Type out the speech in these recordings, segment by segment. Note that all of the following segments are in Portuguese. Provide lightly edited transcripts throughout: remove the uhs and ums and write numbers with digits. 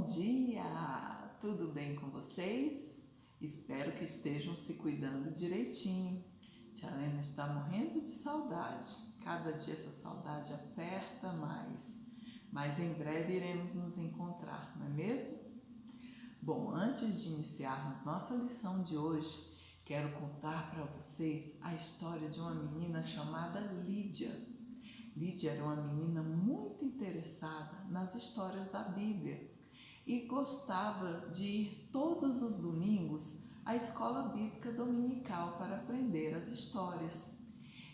dia! Tudo bem com vocês? Espero que estejam se cuidando direitinho. Tia Lena está morrendo de saudade. Cada dia essa saudade aperta mais. Mas em breve iremos nos encontrar, não é mesmo? Bom, antes de iniciarmos nossa lição de hoje, quero contar para vocês a história de uma menina chamada Lídia. Lídia era uma menina muito interessada nas histórias da Bíblia e gostava de ir todos os domingos à escola bíblica dominical para aprender as histórias.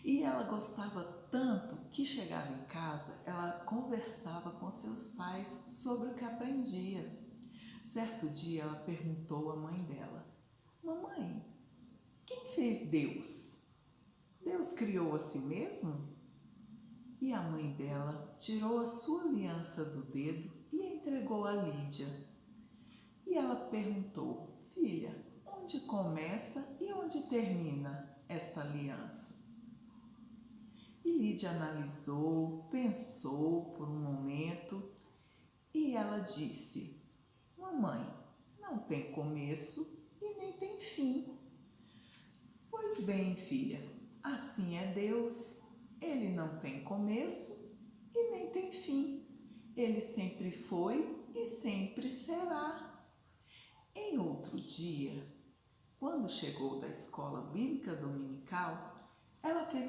E ela gostava tanto que chegava em casa, ela conversava com seus pais sobre o que aprendia. Certo dia ela perguntou à mãe dela: "Mamãe, quem fez Deus? Deus criou a si mesmo?" E a mãe dela tirou a sua aliança do dedo e entregou a Lídia. E ela perguntou: "Filha, onde começa e onde termina esta aliança?" E Lídia analisou, pensou por um momento e ela disse: "Mamãe, não tem começo e nem tem fim." "Pois bem, filha, assim é Deus. Ele não tem começo e nem tem fim. Ele sempre foi e sempre será." Em outro dia, quando chegou da escola bíblica dominical, ela fez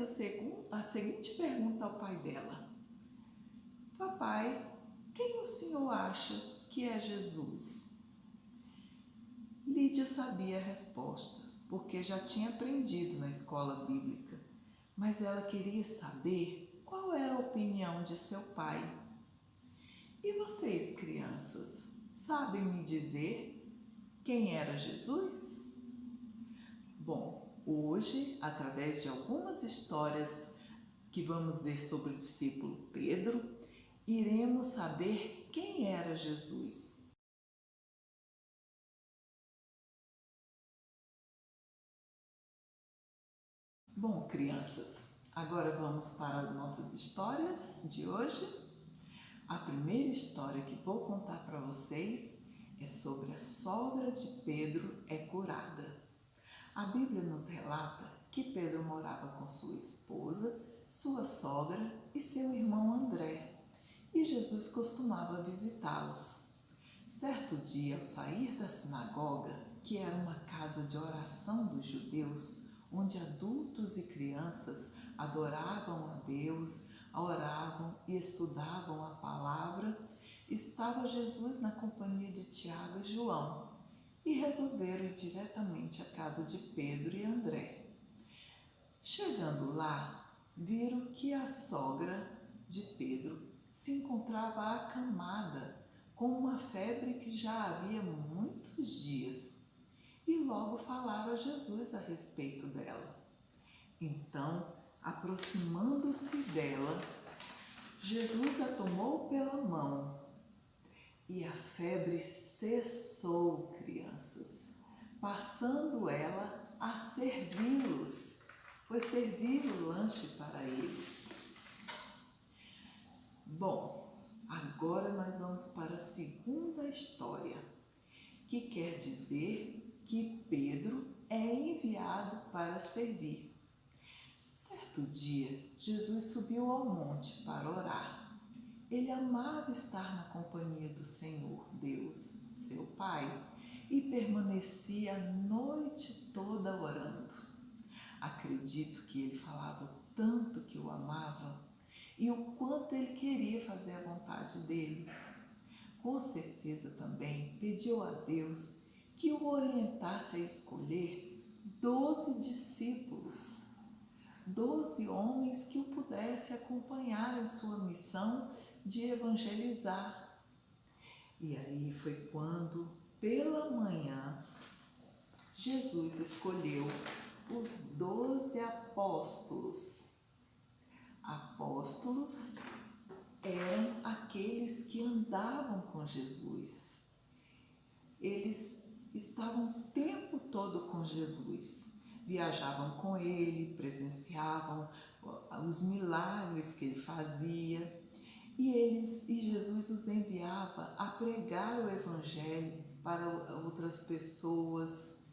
a seguinte pergunta ao pai dela: "Papai, quem o senhor acha que é Jesus?" Lídia sabia a resposta, porque já tinha aprendido na escola bíblica, mas ela queria saber qual era a opinião de seu pai. "E vocês, crianças, sabem me dizer quem era Jesus?" Bom, hoje, através de algumas histórias que vamos ver sobre o discípulo Pedro, iremos saber quem era Jesus. Bom, crianças, agora vamos para as nossas histórias de hoje. A primeira história que vou contar para vocês é sobre a sogra de Pedro é curada. A Bíblia nos relata que Pedro morava com sua esposa, sua sogra e seu irmão André, e Jesus costumava visitá-los. Certo dia, ao sair da sinagoga, que era uma casa de oração dos judeus, onde adultos e crianças adoravam a Deus, oravam e estudavam a palavra, estava Jesus na companhia de Tiago e João e resolveram ir diretamente à casa de Pedro e André. Chegando lá, viram que a sogra de Pedro se encontrava acamada com uma febre que já havia muitos dias. E logo falaram a Jesus a respeito dela. Então, aproximando-se dela, Jesus a tomou pela mão e a febre cessou, crianças, passando ela a servi-los. Foi servir o lanche para eles. Bom, agora nós vamos para a segunda história, que quer dizer que Pedro é enviado para servir. Certo dia, Jesus subiu ao monte para orar. Ele amava estar na companhia do Senhor, Deus, seu Pai, e permanecia a noite toda orando. Acredito que ele falava tanto que o amava e o quanto ele queria fazer a vontade dele. Com certeza também pediu a Deus que o orientasse a escolher 12 discípulos, 12 homens que o pudesse acompanhar em sua missão de evangelizar. E aí foi quando, pela manhã, Jesus escolheu os 12 apóstolos. Apóstolos eram aqueles que andavam com Jesus. Eles estavam o tempo todo com Jesus, viajavam com ele, presenciavam os milagres que ele fazia e Jesus os os enviava a pregar o Evangelho para outras pessoas,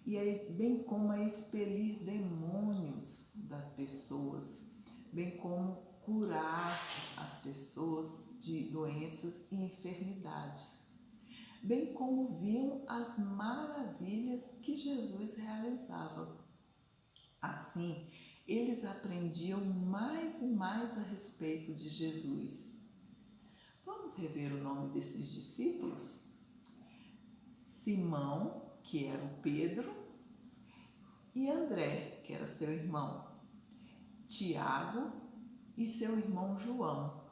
e bem como a expelir demônios das pessoas, bem como curar as pessoas de doenças e enfermidades, bem como viam as maravilhas que Jesus realizava. Assim, eles aprendiam mais e mais a respeito de Jesus. Vamos rever o nome desses discípulos? Simão, que era o Pedro, e André, que era seu irmão, Tiago e seu irmão João,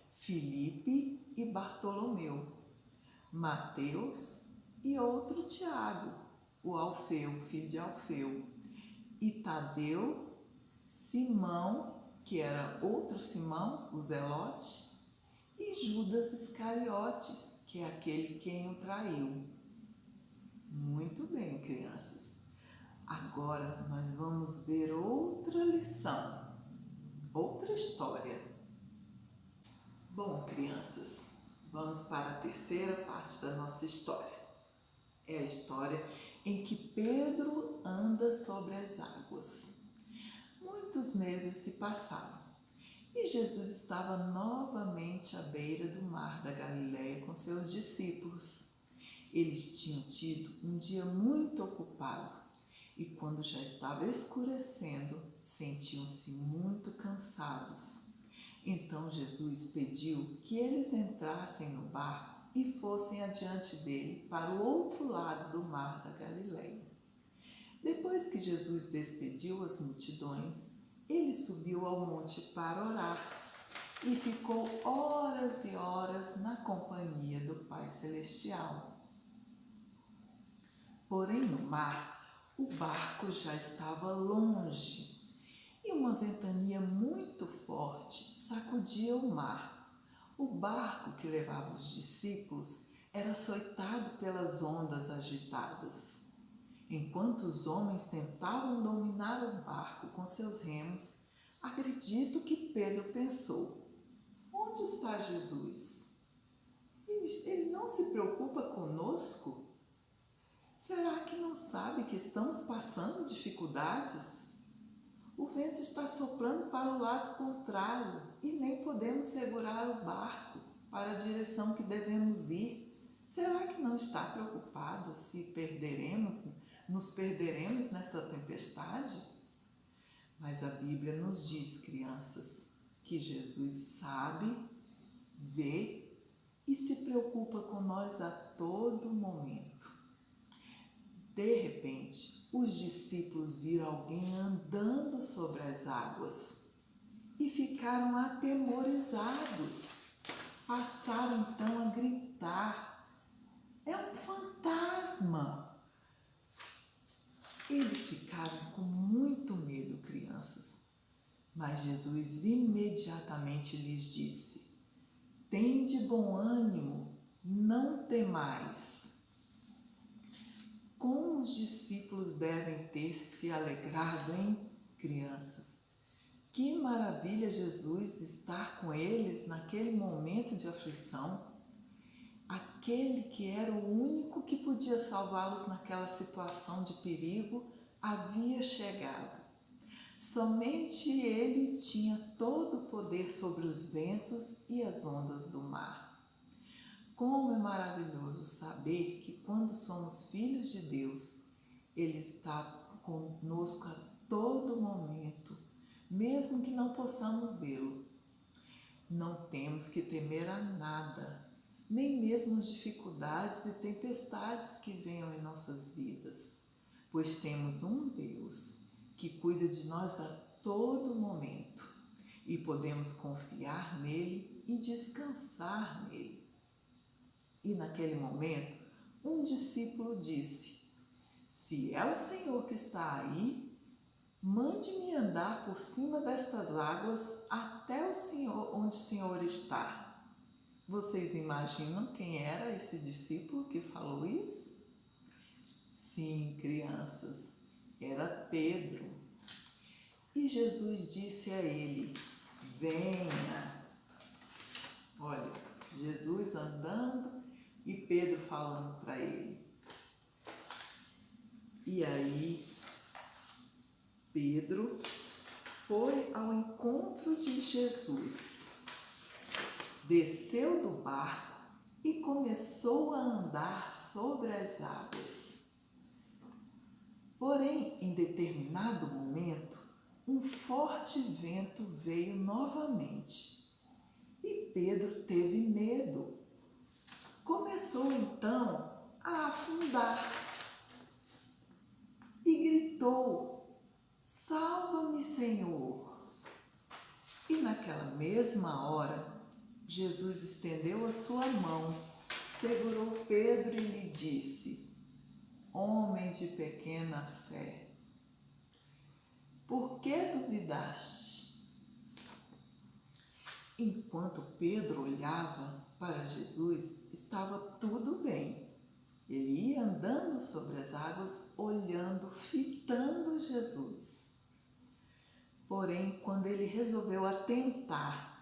Filipe e Bartolomeu, Mateus e outro Tiago, o Alfeu, filho de Alfeu, e Tadeu, Simão, que era outro Simão, o Zelote, e Judas Iscariotes, que é aquele quem o traiu. Muito bem, crianças. Agora nós vamos ver outra lição, outra história. Bom, crianças, vamos para a terceira parte da nossa história. É a história em que Pedro anda sobre as águas. Muitos meses se passaram e Jesus estava novamente à beira do mar da Galileia com seus discípulos. Eles tinham tido um dia muito ocupado e, quando já estava escurecendo, sentiam-se muito cansados. Então Jesus pediu que eles entrassem no barco e fossem adiante dele para o outro lado do mar da Galileia. Depois que Jesus despediu as multidões, ele subiu ao monte para orar e ficou horas e horas na companhia do Pai Celestial. Porém, no mar, o barco já estava longe e uma ventania muito forte sacudia o mar. O barco que levava os discípulos era açoitado pelas ondas agitadas. Enquanto os homens tentavam dominar o barco com seus remos, acredito que Pedro pensou: onde está Jesus? Ele não se preocupa conosco? Será que não sabe que estamos passando dificuldades? O vento está soprando para o lado contrário e nem podemos segurar o barco para a direção que devemos ir. Será que não está preocupado se nos perderemos nessa tempestade? Mas a Bíblia nos diz, crianças, que Jesus sabe, vê e se preocupa com nós a todo momento. De repente, os discípulos viram alguém andando sobre as águas e ficaram atemorizados. Passaram então a gritar: é um fantasma! Eles ficaram com muito medo, crianças, mas Jesus imediatamente lhes disse: tende bom ânimo, não temais. Como os discípulos devem ter se alegrado, hein, crianças? Que maravilha Jesus estar com eles naquele momento de aflição. Aquele que era o único que podia salvá-los naquela situação de perigo havia chegado. Somente ele tinha todo o poder sobre os ventos e as ondas do mar. Como é maravilhoso saber que quando somos filhos de Deus, Ele está conosco a todo momento, mesmo que não possamos vê-lo. Não temos que temer a nada, nem mesmo as dificuldades e tempestades que venham em nossas vidas, pois temos um Deus que cuida de nós a todo momento e podemos confiar nele e descansar nele. E naquele momento, um discípulo disse: se é o Senhor que está aí, mande-me andar por cima destas águas até onde o Senhor está. Vocês imaginam quem era esse discípulo que falou isso? Sim, crianças, era Pedro. E Jesus disse a ele: venha. Olha, Jesus andando e Pedro falando para ele. E aí, Pedro foi ao encontro de Jesus, desceu do barco e começou a andar sobre as águas. Porém, em determinado momento, um forte vento veio novamente e Pedro teve medo. Começou então a afundar e gritou: "Salva-me, Senhor!" E naquela mesma hora, Jesus estendeu a sua mão, segurou Pedro e lhe disse: "Homem de pequena fé, por que duvidaste?" Enquanto Pedro olhava para Jesus, estava tudo bem. Ele ia andando sobre as águas, olhando, fitando Jesus. Porém, quando ele resolveu atentar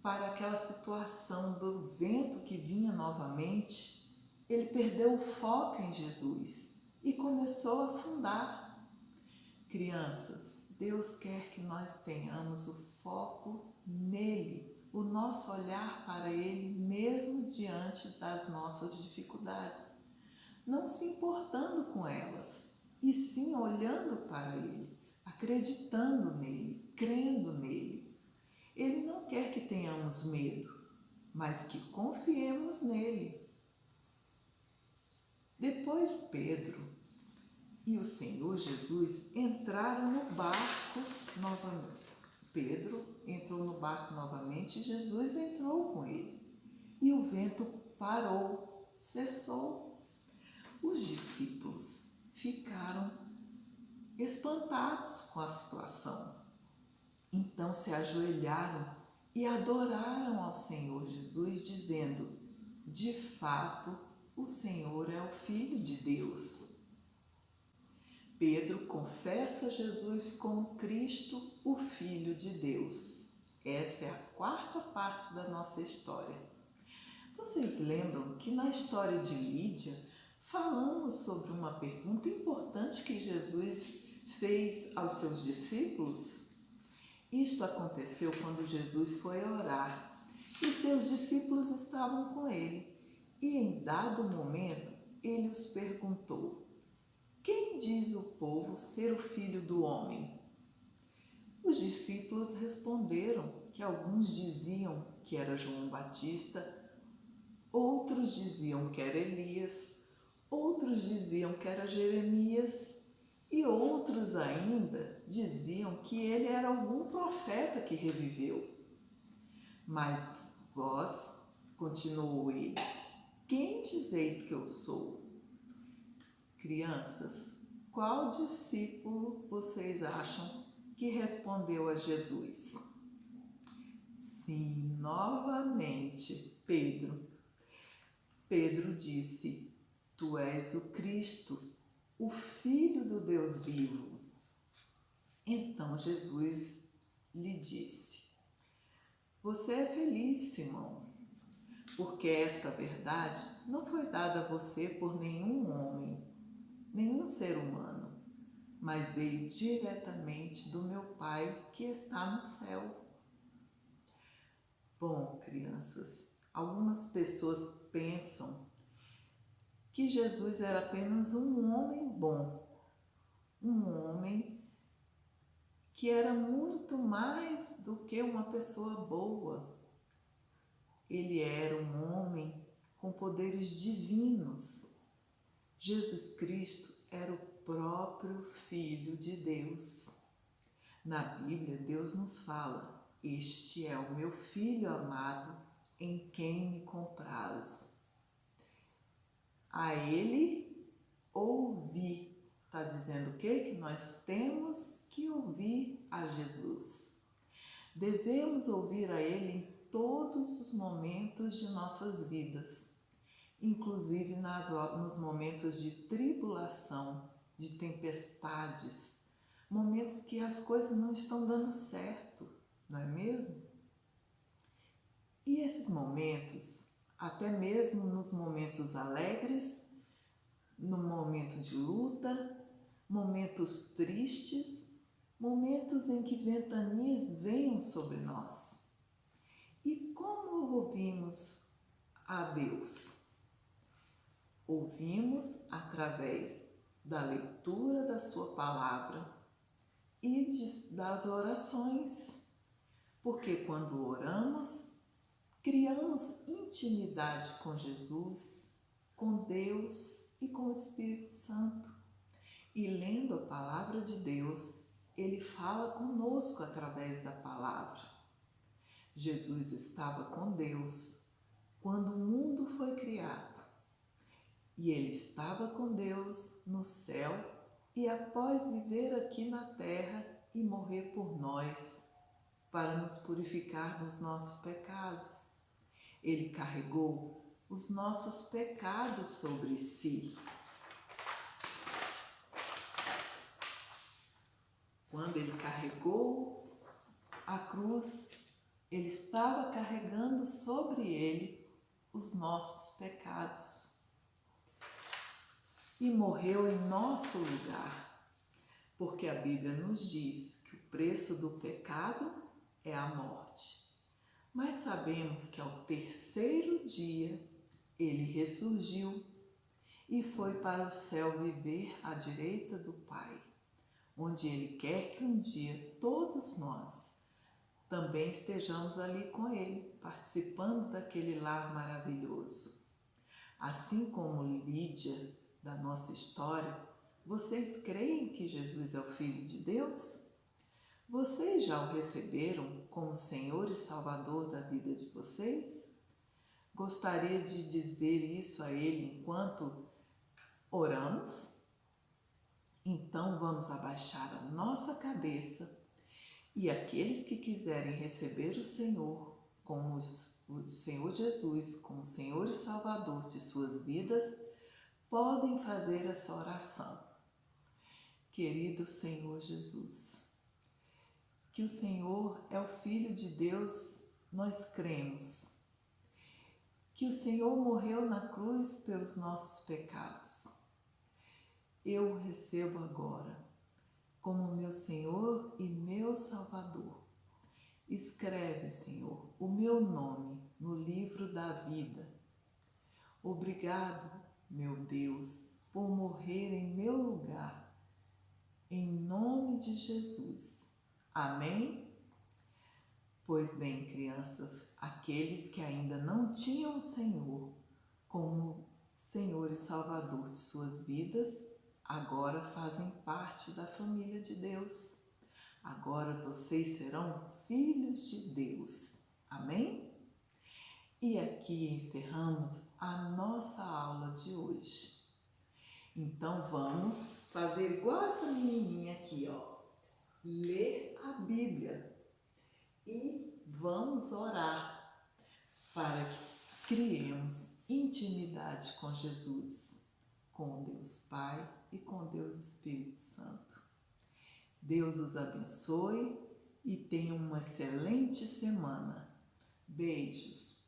para aquela situação do vento que vinha novamente, ele perdeu o foco em Jesus e começou a afundar. Crianças, Deus quer que nós tenhamos o foco nele, o nosso olhar para ele mesmo diante das nossas dificuldades, não se importando com elas, e sim olhando para ele, acreditando nele, crendo nele. Ele não quer que tenhamos medo, mas que confiemos nele. Depois Pedro e o Senhor Jesus entraram no barco novamente. Pedro entrou no barco novamente e Jesus entrou com ele. E o vento parou, cessou. Os discípulos ficaram espantados com a situação. Então se ajoelharam e adoraram ao Senhor Jesus, dizendo: "De fato, o Senhor é o Filho de Deus." Pedro confessa Jesus como Cristo, o Filho de Deus. Essa é a quarta parte da nossa história. Vocês lembram que na história de Lídia falamos sobre uma pergunta importante que Jesus fez aos seus discípulos? Isto aconteceu quando Jesus foi orar e seus discípulos estavam com ele. E em dado momento, ele os perguntou: "Quem diz o povo ser o Filho do Homem?" Os discípulos responderam que alguns diziam que era João Batista, outros diziam que era Elias, outros diziam que era Jeremias e outros ainda diziam que ele era algum profeta que reviveu. "Mas vós", continuou ele, "quem dizeis que eu sou?" Crianças, qual discípulo vocês acham que respondeu a Jesus? Sim, novamente, Pedro. Pedro disse: "Tu és o Cristo, o Filho do Deus vivo." Então Jesus lhe disse: "Você é feliz, Simão, porque esta verdade não foi dada a você por nenhum homem, nenhum ser humano, mas veio diretamente do meu Pai que está no céu." Bom, crianças, algumas pessoas pensam que Jesus era apenas um homem bom, um homem que era muito mais do que uma pessoa boa. Ele era um homem com poderes divinos. Jesus Cristo era o próprio Filho de Deus. Na Bíblia, Deus nos fala: "Este é o meu Filho amado, em quem me comprazo." A ele ouvi. Está dizendo o quê? Que nós temos que ouvir a Jesus. Devemos ouvir a ele em todos os momentos de nossas vidas, inclusive nos momentos de tribulação, de tempestades, momentos que as coisas não estão dando certo, não é mesmo? E esses momentos, até mesmo nos momentos alegres, no momento de luta, momentos tristes, momentos em que ventanias venham sobre nós. E como ouvimos a Deus? Ouvimos através da leitura da sua palavra e das orações, porque quando oramos, criamos intimidade com Jesus, com Deus e com o Espírito Santo. E lendo a palavra de Deus, Ele fala conosco através da palavra. Jesus estava com Deus quando o mundo foi criado. E Ele estava com Deus no céu e após viver aqui na terra e morrer por nós, para nos purificar dos nossos pecados. Ele carregou os nossos pecados sobre si. Quando Ele carregou a cruz, Ele estava carregando sobre Ele os nossos pecados. E morreu em nosso lugar, porque a Bíblia nos diz que o preço do pecado é a morte. Mas sabemos que ao terceiro dia Ele ressurgiu e foi para o céu viver à direita do Pai, onde Ele quer que um dia todos nós também estejamos ali com Ele, participando daquele lar maravilhoso. Assim como Lídia, da nossa história, vocês creem que Jesus é o Filho de Deus? Vocês já o receberam como Senhor e Salvador da vida de vocês? Gostaria de dizer isso a Ele enquanto oramos? Então vamos abaixar a nossa cabeça e aqueles que quiserem receber o Senhor como o Senhor Jesus, como Senhor e Salvador de suas vidas, podem fazer essa oração. Querido Senhor Jesus, que o Senhor é o Filho de Deus, nós cremos. Que o Senhor morreu na cruz pelos nossos pecados. Eu o recebo agora como meu Senhor e meu Salvador. Escreve, Senhor, o meu nome no livro da vida. Obrigado, meu Deus, por morrer em meu lugar. Em nome de Jesus. Amém? Pois bem, crianças, aqueles que ainda não tinham o Senhor como Senhor e Salvador de suas vidas, agora fazem parte da família de Deus. Agora vocês serão filhos de Deus. Amém? E aqui encerramos a nossa aula de hoje. Então vamos fazer igual essa menininha aqui, ó. Ler a Bíblia e vamos orar para que criemos intimidade com Jesus, com Deus Pai e com Deus Espírito Santo. Deus os abençoe e tenha uma excelente semana. Beijos!